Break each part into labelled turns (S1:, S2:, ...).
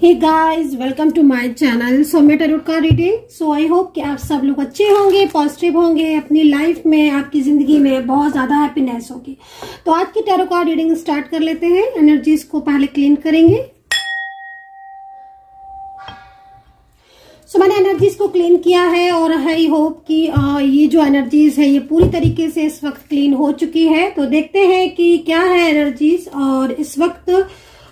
S1: Hey guys, welcome to my channel Saumya tarot card reading. So I hope कि आप सब लोग अच्छे होंगे, पॉजिटिव होंगे, अपनी लाइफ में, आपकी जिंदगी में बहुत ज्यादा हैप्पीनेस होगी। तो आज की टैरो कार्ड रीडिंग स्टार्ट कर लेते हैं। एनर्जीज को पहले क्लीन करेंगे। सो मैंने एनर्जीज को क्लीन किया है और आई होप कि ये जो एनर्जीज है ये पूरी तरीके से इस वक्त क्लीन हो चुकी है। तो देखते हैं कि क्या है एनर्जीज। और इस वक्त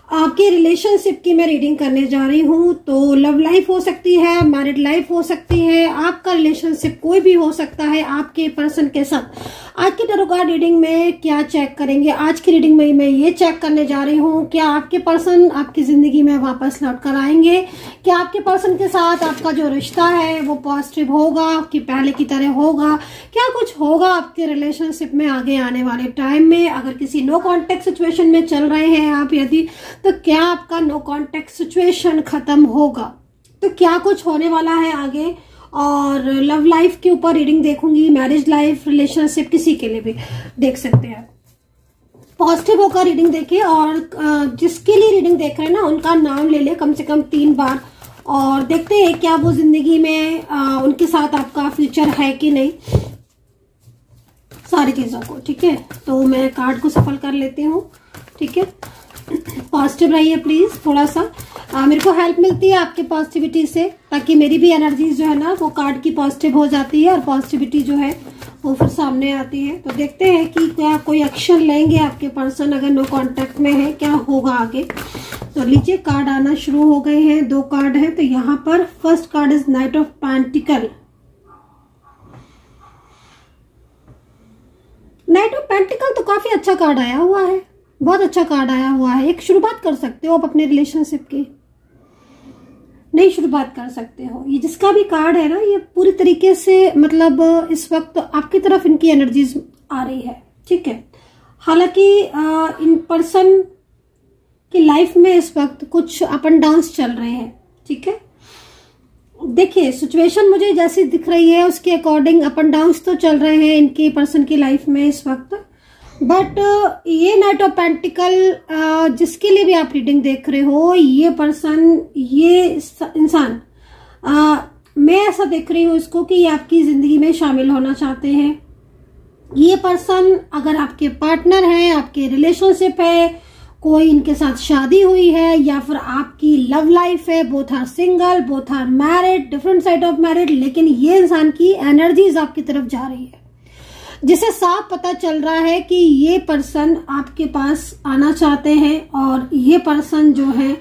S1: आपके रिलेशनशिप की मैं रीडिंग करने जा रही हूँ। तो लव लाइफ हो सकती है, मैरिड लाइफ हो सकती है, आपका रिलेशनशिप कोई भी हो सकता है आपके पर्सन के साथ। आज की टैरो कार्ड रीडिंग में क्या चेक करेंगे? आज की रीडिंग में मैं ये चेक करने जा रही हूँ क्या आपके पर्सन आपकी जिंदगी में वापस लौट कर आएंगे, क्या आपके पर्सन के साथ आपका जो रिश्ता है वो पॉजिटिव होगा, कि पहले की तरह होगा, क्या कुछ होगा आपके रिलेशनशिप में आगे आने वाले टाइम में। अगर किसी नो कॉन्टेक्ट सिचुएशन में चल रहे हैं आप यदि, तो क्या आपका नो कॉन्टेक्ट सिचुएशन खत्म होगा, तो क्या कुछ होने वाला है आगे। और लव लाइफ के ऊपर रीडिंग देखूंगी, मैरिज लाइफ, रिलेशनशिप, किसी के लिए भी देख सकते हैं। पॉजिटिव होकर रीडिंग देखें और जिसके लिए रीडिंग देख रहे हैं ना उनका नाम ले ले कम से कम 3 बार, और देखते हैं क्या वो जिंदगी में उनके साथ आपका फ्यूचर है कि नहीं, सारी चीजों को। ठीक है, तो मैं कार्ड को सफल कर लेती हूँ। ठीक है, पॉजिटिव रहिए प्लीज। थोड़ा सा मेरे को हेल्प मिलती है आपके पॉजिटिविटी से, ताकि मेरी भी एनर्जीज जो है ना वो कार्ड की पॉजिटिव हो जाती है और पॉजिटिविटी जो है वो फिर सामने आती है। तो देखते हैं कि क्या कोई एक्शन लेंगे आपके पर्सन अगर नो कांटेक्ट में है, क्या होगा आगे। तो लीजिए, कार्ड आना शुरू हो गए हैं। 2 कार्ड है। तो यहाँ पर first card is night of pentacle. Night of pentacle तो काफी अच्छा कार्ड आया हुआ है, बहुत अच्छा कार्ड आया हुआ है। एक शुरुआत कर सकते हो आप अपने रिलेशनशिप की, नई शुरुआत कर सकते हो। ये जिसका भी कार्ड है ना, ये पूरी तरीके से मतलब इस वक्त आपकी तरफ इनकी एनर्जीज आ रही है। ठीक है, हालांकि इन पर्सन की लाइफ में इस वक्त कुछ अप एंड डाउन्स चल रहे हैं। ठीक है, देखिए सिचुएशन मुझे जैसी दिख रही है उसके अकॉर्डिंग अप एंड डाउन्स तो चल रहे हैं इनके पर्सन की लाइफ में इस वक्त। बट ये नाइट ऑफ पेंटिकल जिसके लिए भी आप रीडिंग देख रहे हो, ये पर्सन, ये इंसान, मैं ऐसा देख रही हूँ इसको कि ये आपकी जिंदगी में शामिल होना चाहते हैं। ये पर्सन अगर आपके पार्टनर है, आपके रिलेशनशिप है, कोई इनके साथ शादी हुई है, या फिर आपकी लव लाइफ है, both are single, both are married, different side of married, लेकिन ये इंसान की एनर्जीज आपकी तरफ जा रही है, जिसे साफ पता चल रहा है कि ये पर्सन आपके पास आना चाहते हैं। और ये पर्सन जो है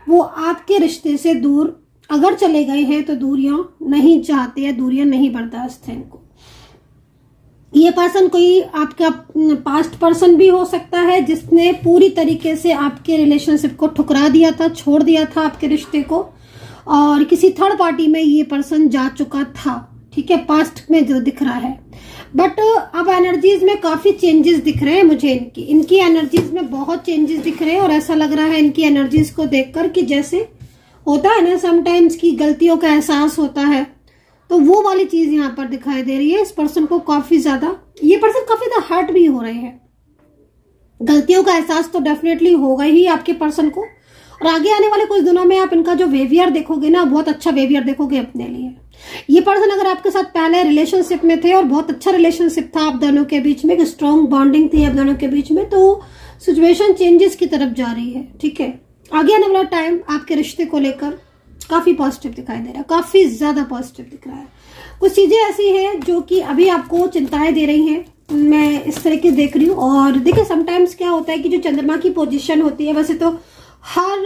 S1: वो आपके रिश्ते से दूर अगर चले गए हैं तो दूरियां नहीं चाहते हैं, दूरियां नहीं बर्दाश्त है इनको। ये पर्सन कोई आपका पास्ट पर्सन भी हो सकता है जिसने पूरी तरीके से आपके रिलेशनशिप को ठुकरा दिया था, छोड़ दिया था आपके रिश्ते को, और किसी थर्ड पार्टी में ये पर्सन जा चुका था। ठीक है, पास्ट में जो दिख रहा है। बट अब एनर्जीज में काफी चेंजेस दिख रहे हैं मुझे, इनकी एनर्जीज में बहुत चेंजेस दिख रहे हैं। और ऐसा लग रहा है इनकी एनर्जीज को देखकर कि जैसे होता है ना समटाइम्स की गलतियों का एहसास होता है, तो वो वाली चीज यहाँ पर दिखाई दे रही है। इस पर्सन को काफी ज्यादा, ये पर्सन काफी ज्यादा हर्ट भी हो रहे हैं। गलतियों का एहसास तो डेफिनेटली होगा ही आपके पर्सन को। और आगे आने वाले कुछ दिनों में आप इनका जो बिहेवियर देखोगे ना, बहुत अच्छा बिहेवियर देखोगे अपने लिए। ये पर्सन अगर आपके साथ पहले रिलेशनशिप में थे और बहुत अच्छा रिलेशनशिप था आप दोनों के बीच में, एक स्ट्रॉन्ग बॉन्डिंग थी आप दोनों के बीच में, तो सिचुएशन चेंजेस की तरफ जा रही है। ठीक है, आगे आने वाला टाइम आपके रिश्ते को लेकर काफी पॉजिटिव दिखाई दे रहा है, काफी ज्यादा पॉजिटिव दिख रहा है। कुछ चीजें ऐसी हैं जो कि अभी आपको चिंताएं दे रही हैं, मैं इस तरह की देख रही हूँ। और देखिए समटाइम्स क्या होता है कि जो चंद्रमा की पोजीशन होती है, वैसे तो हर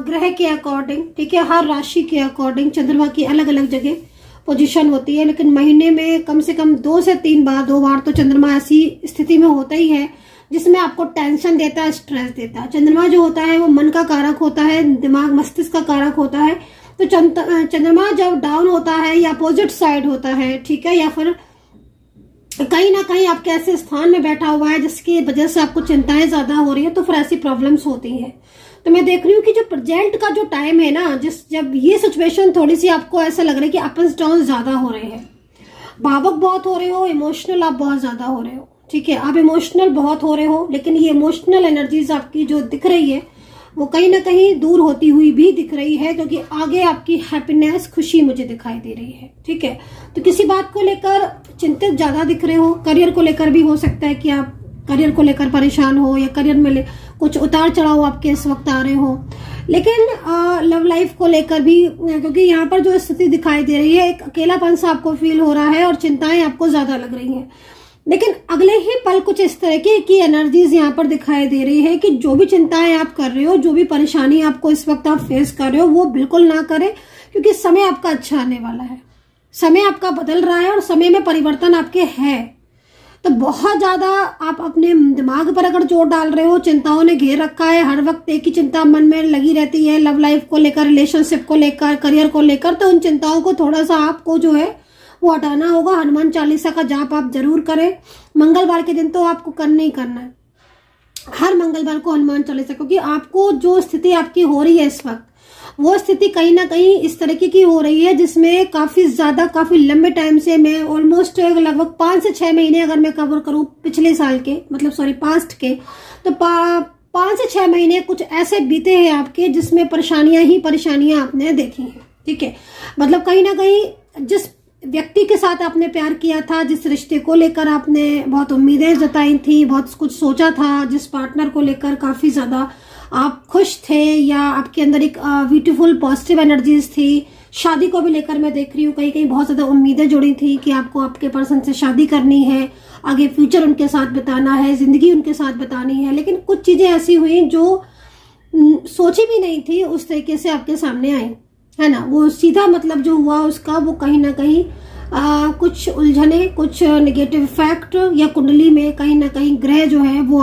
S1: ग्रह के अकॉर्डिंग, ठीक है, हर राशि के अकॉर्डिंग चंद्रमा की अलग अलग जगह पोजीशन होती है, लेकिन महीने में कम से कम 2 से 3 बार, 2 बार तो चंद्रमा ऐसी स्थिति में होता ही है जिसमें आपको टेंशन देता है, स्ट्रेस देता है। चंद्रमा जो होता है वो मन का कारक होता है, दिमाग मस्तिष्क का कारक होता है। तो चंद्रमा जब डाउन होता है या अपोजिट साइड होता है, ठीक है, या फिर कहीं ना कहीं आपके ऐसे स्थान में बैठा हुआ है जिसकी वजह से आपको चिंताएं ज्यादा हो रही है, तो फिर ऐसी प्रॉब्लम्स होती हैं। तो मैं देख रही हूँ कि जो प्रेजेंट का जो टाइम है ना, जब ये सिचुएशन थोड़ी सी आपको ऐसा लग रहा है कि अप एंड डाउन ज्यादा हो रहे हैं, भावुक बहुत हो रहे हो, इमोशनल आप बहुत ज्यादा हो रहे हो। ठीक है, आप इमोशनल बहुत हो रहे हो, लेकिन ये इमोशनल एनर्जीज आपकी जो दिख रही है वो कहीं ना कहीं दूर होती हुई भी दिख रही है, क्योंकि आगे आपकी हैप्पीनेस, खुशी मुझे दिखाई दे रही है। ठीक है, तो किसी बात को लेकर चिंतित ज्यादा दिख रहे हो। करियर को लेकर भी हो सकता है कि आप करियर को लेकर परेशान हो, या करियर में कुछ उतार चढ़ाव आपके इस वक्त आ रहे हो। लेकिन लव लाइफ को लेकर भी, क्योंकि यहाँ पर जो स्थिति दिखाई दे रही है, एक अकेलापन सा आपको फील हो रहा है और चिंताएं आपको ज्यादा लग रही हैं। लेकिन अगले ही पल कुछ इस तरह की एनर्जीज यहाँ पर दिखाई दे रही है कि जो भी चिंताएं आप कर रहे हो, जो भी परेशानी आपको इस वक्त आप फेस कर रहे हो, वो बिल्कुल ना करें, क्योंकि समय आपका अच्छा आने वाला है। समय आपका बदल रहा है और समय में परिवर्तन आपके है। तो बहुत ज्यादा आप अपने दिमाग पर अगर जोर डाल रहे हो, चिंताओं ने घेर रखा है, हर वक्त एक ही चिंता मन में लगी रहती है, लव लाइफ को लेकर, रिलेशनशिप को लेकर, करियर को लेकर, तो उन चिंताओं को थोड़ा सा आपको जो है वो हटाना होगा। हनुमान चालीसा का जाप आप जरूर करें। मंगलवार के दिन तो आपको करना ही करना है, हर मंगलवार को हनुमान चालीसा, क्योंकि आपको जो स्थिति आपकी हो रही है इस वक्त, वो स्थिति कहीं ना कहीं इस तरीके की हो रही है जिसमें काफी लंबे टाइम से, मैं ऑलमोस्ट लगभग 5 से 6 महीने अगर मैं कवर करूं पिछले साल के, मतलब सॉरी पास्ट के, तो 5 से 6 महीने कुछ ऐसे बीते हैं आपके जिसमें परेशानियां ही परेशानियां आपने देखी हैं। ठीक है, मतलब कहीं ना कहीं जिस व्यक्ति के साथ आपने प्यार किया था, जिस रिश्ते को लेकर आपने बहुत उम्मीदें जताई थी, बहुत कुछ सोचा था, जिस पार्टनर को लेकर काफी ज्यादा आप खुश थे, या आपके अंदर एक ब्यूटीफुल पॉजिटिव एनर्जीज थी, शादी को भी लेकर मैं देख रही हूँ कहीं कहीं बहुत ज्यादा उम्मीदें जुड़ी थी कि आपको आपके पर्सन से शादी करनी है, आगे फ्यूचर उनके साथ बिताना है, जिंदगी उनके साथ बितानी है। लेकिन कुछ चीजें ऐसी हुई जो सोची भी नहीं थी उस तरीके से आपके सामने आई, है ना। वो सीधा मतलब जो हुआ उसका, वो कहीं ना कहीं कुछ उलझने, कुछ नेगेटिव फैक्ट, या कुंडली में कहीं ना कहीं ग्रह जो है वो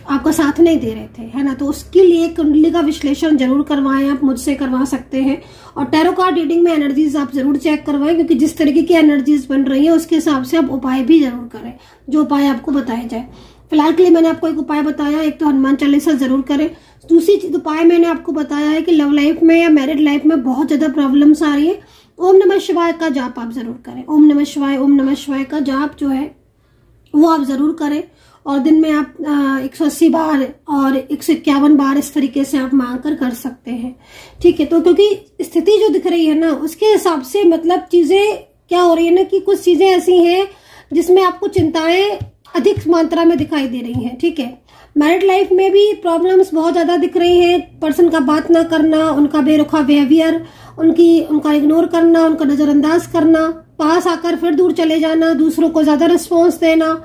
S1: आपका साथ नहीं दे रहे थे, है ना। तो उसके लिए कुंडली का विश्लेषण जरूर करवाएं, आप मुझसे करवा सकते हैं। और टैरो कार्ड रीडिंग में एनर्जीज आप जरूर चेक करवाएं, क्योंकि जिस तरीके की एनर्जीज बन रही है उसके हिसाब से आप उपाय भी जरूर करें, जो उपाय आपको बताए जाए। फिलहाल के लिए मैंने आपको एक उपाय बताया, एक तो हनुमान चालीसा जरूर करें। दूसरी चीज उपाय मैंने आपको बताया है कि लव लाइफ में या मैरिड लाइफ में बहुत ज्यादा प्रॉब्लम्स आ रही है, ओम नमः शिवाय का जाप आप जरूर करें। ओम नमः शिवाय का जाप जो है वो आप जरूर करें, और दिन में आप 180 बार और 151 बार इस तरीके से आप मांग कर सकते हैं। ठीक है, तो क्योंकि स्थिति जो दिख रही है ना, उसके हिसाब से मतलब चीजें क्या हो रही है ना, कि कुछ चीजें ऐसी हैं जिसमें आपको चिंताएं अधिक मात्रा में दिखाई दे रही हैं। ठीक है, मैरिड लाइफ में भी प्रॉब्लम्स बहुत ज्यादा दिख रही हैं। पर्सन का बात ना करना, उनका बेरुखा बिहेवियर, उनका इग्नोर करना, उनका नजरअंदाज करना, पास आकर फिर दूर चले जाना, दूसरों को ज्यादा रिस्पॉन्स देना,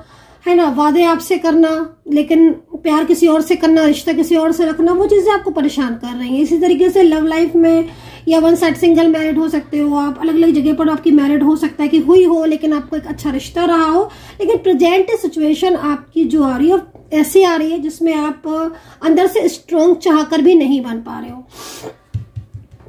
S1: है ना, वादे आपसे करना लेकिन प्यार किसी और से करना, रिश्ता किसी और से रखना, वो चीजें आपको परेशान कर रही हैं। इसी तरीके से लव लाइफ में या वन साइड सिंगल मैरिड हो सकते हो आप, अलग अलग जगह पर आपकी मैरिड हो सकता है कि हुई हो, लेकिन आपको एक अच्छा रिश्ता रहा हो, लेकिन प्रेजेंट सिचुएशन आपकी जो आ रही है ऐसी आ रही है जिसमें आप अंदर से स्ट्रॉन्ग चाहकर भी नहीं बन पा रहे हो।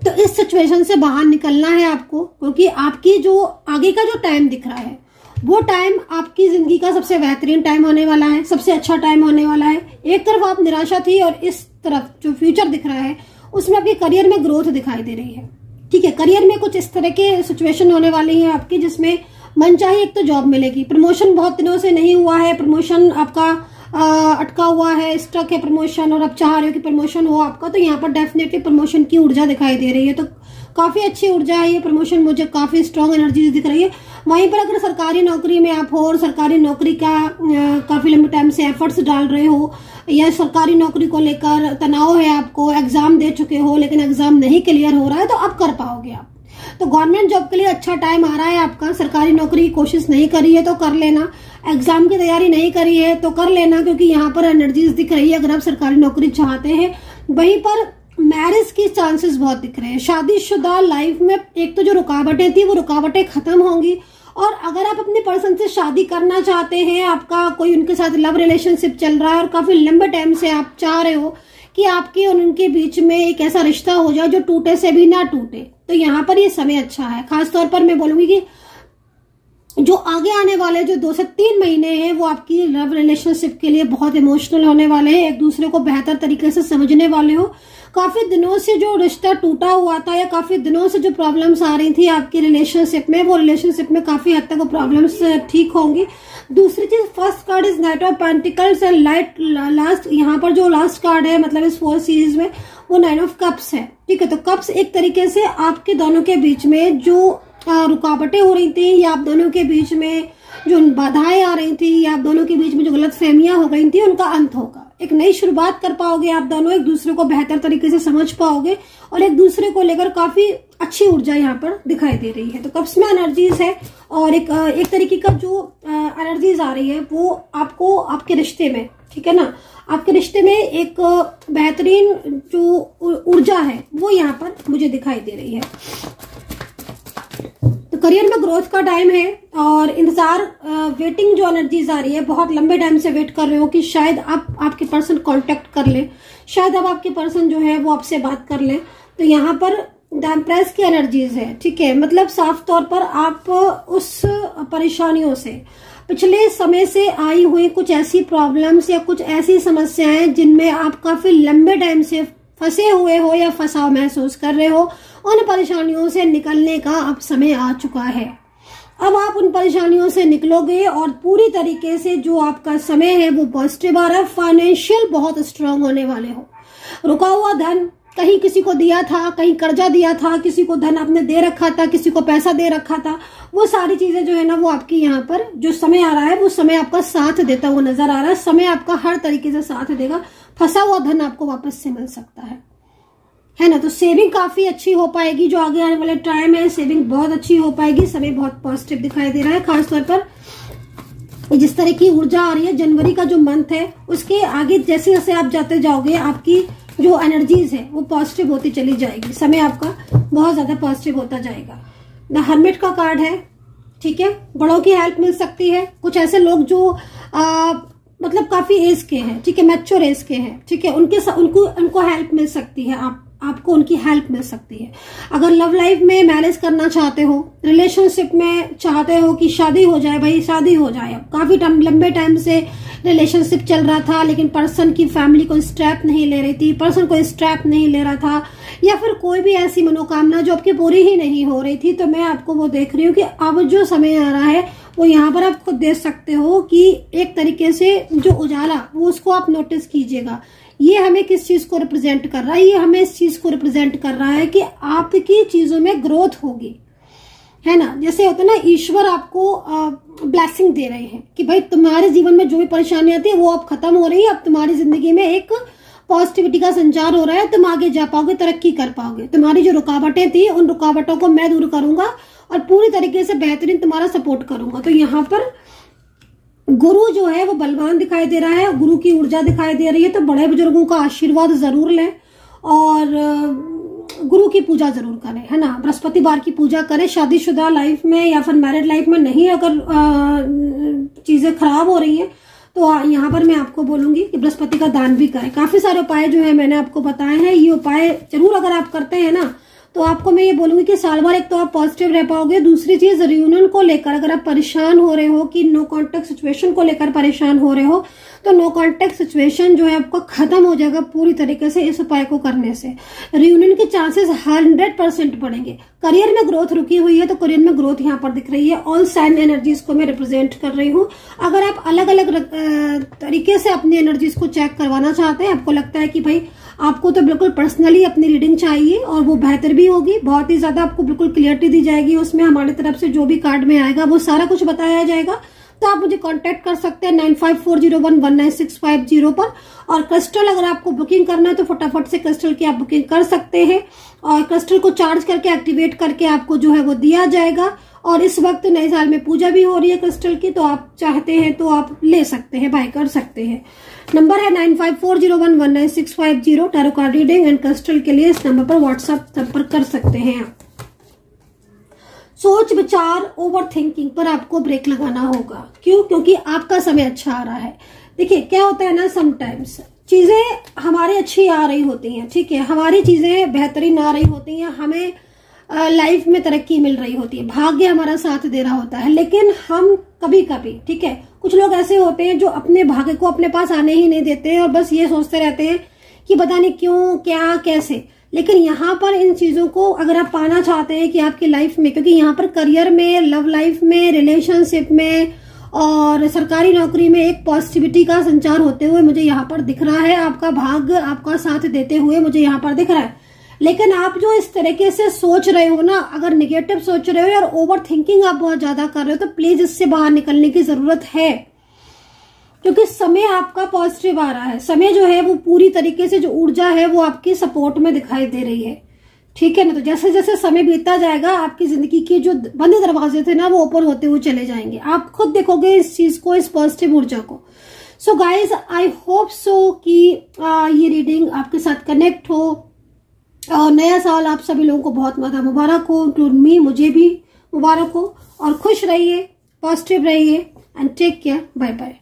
S1: तो इस सिचुएशन से बाहर निकलना है आपको, क्योंकि आपकी जो आगे का जो टाइम दिख रहा है वो टाइम आपकी जिंदगी का सबसे बेहतरीन टाइम होने वाला है, सबसे अच्छा टाइम होने वाला है। एक तरफ आप निराशा थी और इस तरफ जो फ्यूचर दिख रहा है उसमें आपके करियर में ग्रोथ दिखाई दे रही है। ठीक है, करियर में कुछ इस तरह के सिचुएशन होने वाली है आपकी जिसमें मनचाही एक तो जॉब मिलेगी, प्रमोशन बहुत दिनों से नहीं हुआ है, प्रमोशन आपका अटका हुआ है, स्टक है प्रमोशन, और आप चाह रहे हो कि प्रमोशन हो आपका, तो यहाँ पर डेफिनेटली प्रमोशन की ऊर्जा दिखाई दे रही है। तो काफी अच्छी ऊर्जा है ये प्रमोशन, मुझे काफी स्ट्रांग एनर्जी दिख रही है। वहीं पर अगर सरकारी नौकरी में आप हो और सरकारी नौकरी का काफी लंबे टाइम से एफर्ट्स डाल रहे हो, या सरकारी नौकरी को लेकर तनाव है आपको, एग्जाम दे चुके हो लेकिन एग्जाम नहीं क्लियर हो रहा है, तो अब कर पाओगे आप। तो गवर्नमेंट जॉब के लिए अच्छा टाइम आ रहा है आपका। सरकारी नौकरी की कोशिश नहीं करी है तो कर लेना, एग्जाम की तैयारी नहीं करी है तो कर लेना, क्योंकि यहाँ पर एनर्जीज दिख रही है अगर आप सरकारी नौकरी चाहते हैं। वहीं पर मैरिज की चांसेस बहुत दिख रहे हैं। शादीशुदा लाइफ में एक तो जो रुकावटें थी वो रुकावटें खत्म होंगी, और अगर आप अपने पर्सन से शादी करना चाहते हैं, आपका कोई उनके साथ लव रिलेशनशिप चल रहा है और काफी लंबे टाइम से आप चाह रहे हो कि आपके और उनके बीच में एक ऐसा रिश्ता हो जाए जो टूटे से भी ना टूटे, तो यहाँ पर ये समय अच्छा है। खासतौर पर मैं बोलूंगी कि जो आगे आने वाले जो 2 से 3 महीने हैं वो आपकी लव रिलेशनशिप के लिए बहुत इमोशनल होने वाले हैं, एक दूसरे को बेहतर तरीके से समझने वाले हो। काफी दिनों से जो रिश्ता टूटा हुआ था या काफी दिनों से जो प्रॉब्लम्स आ रही थी आपकी रिलेशनशिप में, वो रिलेशनशिप में काफी हद तक वो प्रॉब्लम्स ठीक होंगी। दूसरी चीज, first card is night of pentacles and light last, यहाँ पर जो लास्ट कार्ड है मतलब इस 4 सीरीज में वो 9 ऑफ कप्स है। ठीक है, तो कप्स एक तरीके से आपके दोनों के बीच में जो रुकावटें हो रही थी या आप दोनों के बीच में जो बाधाएं आ रही थी या आप दोनों के बीच में जो गलत फहमियां हो गई थी उनका अंत होगा। एक नई शुरुआत कर पाओगे, आप दोनों एक दूसरे को बेहतर तरीके से समझ पाओगे और एक दूसरे को लेकर काफी अच्छी ऊर्जा यहाँ पर दिखाई दे रही है। तो कप्स में एनर्जीज है और एक तरीके का जो एनर्जीज आ रही है वो आपको आपके रिश्ते में, ठीक है ना, आपके रिश्ते में एक बेहतरीन जो ऊर्जा है वो यहाँ पर मुझे दिखाई दे रही है। तो करियर में ग्रोथ का टाइम है और इंतजार, वेटिंग जो एनर्जीज आ रही है, बहुत लंबे टाइम से वेट कर रहे हो कि शायद आपके पर्सन कांटेक्ट कर ले, शायद अब आपके पर्सन जो है वो आपसे बात कर ले। तो यहाँ पर द एम्प्रेस की एनर्जीज है। ठीक है, मतलब साफ तौर पर आप उस परेशानियों से, पिछले समय से आई हुई कुछ ऐसी प्रॉब्लम्स या कुछ ऐसी समस्याएं जिनमें आप काफी लंबे टाइम से फंसे हुए हो या फंसाव महसूस कर रहे हो, उन परेशानियों से निकलने का अब समय आ चुका है। अब आप उन परेशानियों से निकलोगे और पूरी तरीके से जो आपका समय है वो पॉजिटिव आ रहा है। फाइनेंशियल बहुत स्ट्रांग होने वाले हो। रुका हुआ धन, कहीं किसी को दिया था, कहीं कर्जा दिया था, किसी को धन आपने दे रखा था, किसी को पैसा दे रखा था, वो सारी चीजें जो है ना वो आपकी यहाँ पर जो समय आ रहा है वो समय आपका साथ देता हुआ नजर आ रहा है। समय आपका हर तरीके से साथ देगा। फंसा हुआ धन आपको वापस से मिल सकता है ना। तो सेविंग काफी अच्छी हो पाएगी। जो आगे आने वाले टाइम है सेविंग बहुत अच्छी हो पाएगी। समय बहुत पॉजिटिव दिखाई दे रहा है। खासतौर पर जिस तरह की ऊर्जा आ रही है, जनवरी का जो मंथ है उसके आगे जैसे जैसे आप जाते जाओगे आपकी जो एनर्जीज है वो पॉजिटिव होती चली जाएगी। समय आपका बहुत ज्यादा पॉजिटिव होता जाएगा। द हर्मिट का कार्ड है। ठीक है, बड़ों की हेल्प मिल सकती है। कुछ ऐसे लोग जो मतलब काफी एज के हैं, ठीक है, मैच्योर एज के हैं, ठीक है, उनको हेल्प मिल सकती है। आपको उनकी हेल्प मिल सकती है। अगर लव लाइफ में मैरिज करना चाहते हो, रिलेशनशिप में चाहते हो कि शादी हो जाए, भाई शादी हो जाए। काफी लंबे टाइम से रिलेशनशिप चल रहा था लेकिन पर्सन की फैमिली को स्टेप नहीं ले रही थी, पर्सन को स्टेप नहीं ले रहा था, या फिर कोई भी ऐसी मनोकामना जो आपकी पूरी ही नहीं हो रही थी, तो मैं आपको वो देख रही हूँ कि अब जो समय आ रहा है वो यहाँ पर आप खुद देख सकते हो कि एक तरीके से जो उजाला वो उसको आप नोटिस कीजिएगा। ये हमें किस चीज को रिप्रेजेंट कर रहा है? ये हमें इस चीज को रिप्रेजेंट कर रहा है कि आपकी चीजों में ग्रोथ होगी, है ना। जैसे होता है ना, ईश्वर आपको ब्लेसिंग दे रहे हैं कि भाई तुम्हारे जीवन में जो भी परेशानी आती है वो अब खत्म हो रही है। अब तुम्हारी जिंदगी में एक पॉजिटिविटी का संचार हो रहा है। तुम आगे जा पाओगे, तरक्की कर पाओगे। तुम्हारी जो रुकावटें थी उन रुकावटों को मैं दूर करूंगा और पूरी तरीके से बेहतरीन तुम्हारा सपोर्ट करूंगा। तो यहाँ पर गुरु जो है वो बलवान दिखाई दे रहा है। गुरु की ऊर्जा दिखाई दे रही है। तो बड़े बुजुर्गों का आशीर्वाद जरूर लें और गुरु की पूजा जरूर करें, है ना। बृहस्पतिवार की पूजा करें। शादीशुदा लाइफ में या फिर मैरिड लाइफ में नहीं, अगर चीजें खराब हो रही हैं तो यहाँ पर मैं आपको बोलूंगी कि बृहस्पति का दान भी करें। काफी सारे उपाय जो है मैंने आपको बताए हैं। ये उपाय जरूर अगर आप करते हैं ना तो आपको मैं ये बोलूंगी कि साल भर एक तो आप पॉजिटिव रह पाओगे। दूसरी चीज, रियूनियन को लेकर अगर आप परेशान हो रहे हो कि नो कांटेक्ट सिचुएशन को लेकर परेशान हो रहे हो, तो नो कांटेक्ट सिचुएशन जो है आपका खत्म हो जाएगा पूरी तरीके से इस उपाय को करने से। रियूनियन के चांसेस 100% बढ़ेंगे। करियर में ग्रोथ रुकी हुई है तो करियर में ग्रोथ यहाँ पर दिख रही है। ऑल साइन एनर्जीज को मैं रिप्रेजेंट कर रही हूँ। अगर आप अलग अलग तरीके से अपनी एनर्जीज को चेक करवाना चाहते हैं, आपको लगता है कि भाई आपको तो बिल्कुल पर्सनली अपनी रीडिंग चाहिए और वो बेहतर भी होगी, बहुत ही ज्यादा आपको बिल्कुल क्लियरिटी दी जाएगी उसमें। हमारी तरफ से जो भी कार्ड में आएगा वो सारा कुछ बताया जाएगा। तो आप मुझे कांटेक्ट कर सकते हैं 9540119650 पर। और क्रिस्टल अगर आपको बुकिंग करना है तो फटाफट से क्रिस्टल की आप बुकिंग कर सकते हैं और क्रिस्टल को चार्ज करके एक्टिवेट करके आपको जो है वो दिया जाएगा। और इस वक्त नए साल में पूजा भी हो रही है क्रिस्टल की, तो आप चाहते हैं तो आप ले सकते हैं, बाय कर सकते हैं। नंबर है 9540119650। Tarot card reading and crystal के लिए इस नंबर पर व्हाट्सएप संपर्क कर सकते हैं आप। सोच विचार ओवर थिंकिंग पर आपको ब्रेक लगाना होगा। क्यों? क्योंकि आपका समय अच्छा आ रहा है। देखिए क्या होता है ना, समटाइम्स चीजें हमारी अच्छी आ रही होती हैं, ठीक है, हमारी चीजें बेहतरीन आ रही होती हैं, हमें लाइफ में तरक्की मिल रही होती है, भाग्य हमारा साथ दे रहा होता है। लेकिन हम कभी कभी, ठीक है, कुछ लोग ऐसे होते हैं जो अपने भाग्य को अपने पास आने ही नहीं देते और बस ये सोचते रहते हैं कि पता नहीं क्यों, क्या, कैसे। लेकिन यहाँ पर इन चीजों को अगर आप पाना चाहते हैं कि आपकी लाइफ में, क्योंकि यहाँ पर करियर में, लव लाइफ में, रिलेशनशिप में और सरकारी नौकरी में एक पॉजिटिविटी का संचार होते हुए मुझे यहाँ पर दिख रहा है। आपका भाग्य आपका साथ देते हुए मुझे यहाँ पर दिख रहा है। लेकिन आप जो इस तरीके से सोच रहे हो ना, अगर निगेटिव सोच रहे हो या ओवर थिंकिंग आप बहुत ज्यादा कर रहे हो, तो प्लीज इससे बाहर निकलने की जरूरत है, क्योंकि समय आपका पॉजिटिव आ रहा है। समय जो है वो पूरी तरीके से, जो ऊर्जा है वो आपकी सपोर्ट में दिखाई दे रही है, ठीक है ना। तो जैसे जैसे समय बीतता जाएगा आपकी जिंदगी के जो बंद दरवाजे थे ना वो ओपन होते हुए चले जाएंगे। आप खुद देखोगे इस चीज को, इस पॉजिटिव ऊर्जा को। So guys, I hope so कि ये रीडिंग आपके साथ कनेक्ट हो और नया साल आप सभी लोगों को बहुत ज्यादा मुबारक हो, इंक्लूड मी, मुझे भी मुबारक हो। और खुश रहिए, पॉजिटिव रहिए and take care. Bye bye.